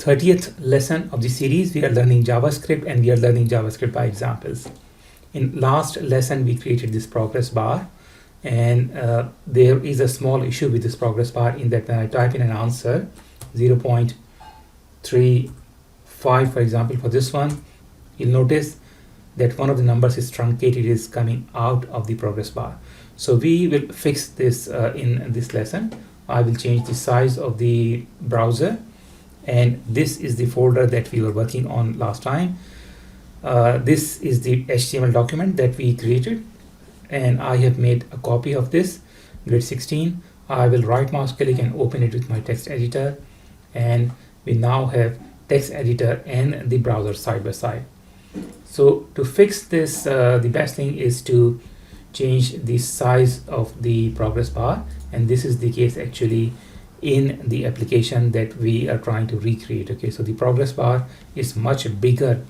30th lesson of the series. We are learning JavaScript, and we are learning JavaScript by examples. In last lesson, we created this progress bar, and there is a small issue with this progress bar in that when I type in an answer, 0.35, for example, for this one, you'll notice that one of the numbers is truncated, is coming out of the progress bar. So we will fix this in this lesson. I will change the size of the browser, and this is the folder that we were working on last time. This is the HTML document that we created, and I have made a copy of this, grid 16. I will right mouse click and open it with my text editor, and we now have text editor and the browser side by side. So to fix this, the best thing is to change the size of the progress bar, and this is the case actually in the application that we are trying to recreate. Okay, so the progress bar is much bigger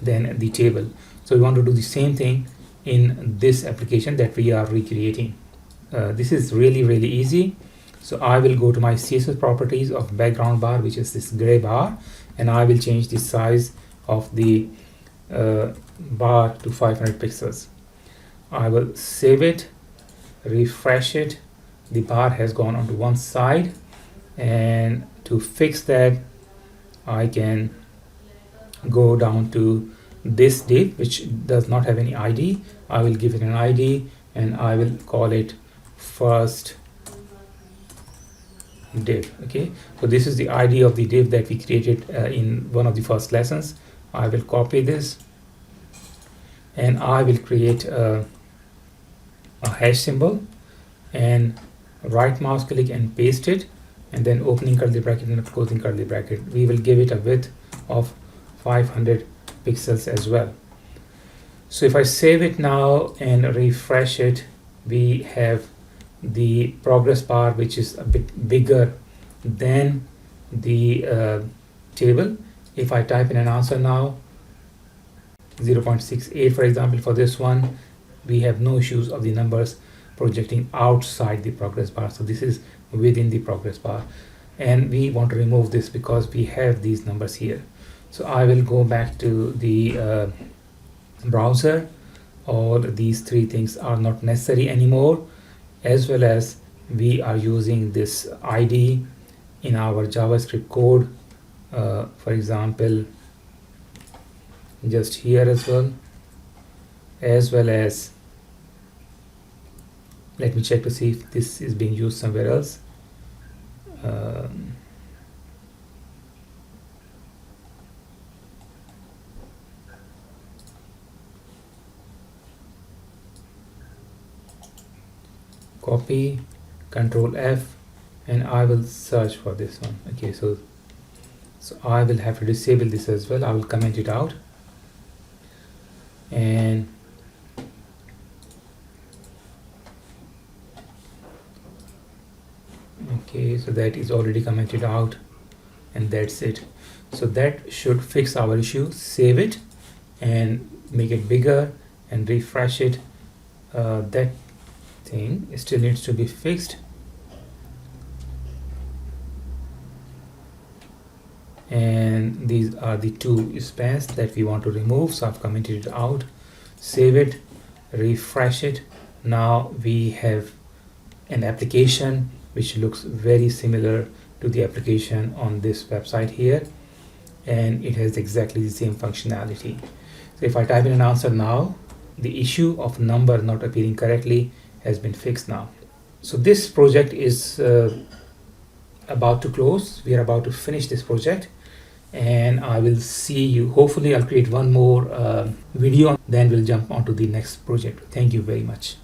than the table, so we want to do the same thing in this application that we are recreating. This is really easy. So I will go to my CSS properties of background bar, which is this gray bar, and I will change the size of the bar to 500 pixels. I will save it, refresh it. The bar has gone onto one side, and to fix that, I can go down to this div, which does not have any ID. I will give it an ID, and I will call it first div. Okay, so this is the ID of the div that we created in one of the first lessons. I will copy this, and I will create a hash symbol, and right mouse click and paste it, and then opening curly bracket and closing curly bracket. We will give it a width of 500 pixels as well. So if I save it now and refresh it, we have the progress bar, which is a bit bigger than the table. If I type in an answer now, 0.68, for example, for this one, we have no issues of the numbers projecting outside the progress bar. So this is within the progress bar, and we want to remove this because we have these numbers here. So I will go back to the browser. All these three things are not necessary anymore, as well as we are using this ID in our JavaScript code, for example, just here as well as let me check to see if this is being used somewhere else. Copy, Control F, and I will search for this one. Okay, so I will have to disable this as well. I will comment it out, and okay, so that is already commented out, and that's it. So that should fix our issue. Save it and make it bigger and refresh it. That thing still needs to be fixed, and these are the two spans that we want to remove. So I've commented it out, save it, refresh it. Now we have an application which looks very similar to the application on this website here, and it has exactly the same functionality. So if I type in an answer now, the issue of number not appearing correctly has been fixed now. So this project is about to close. We are about to finish this project, and I will see you. Hopefully I'll create one more video, then we'll jump onto the next project. Thank you very much.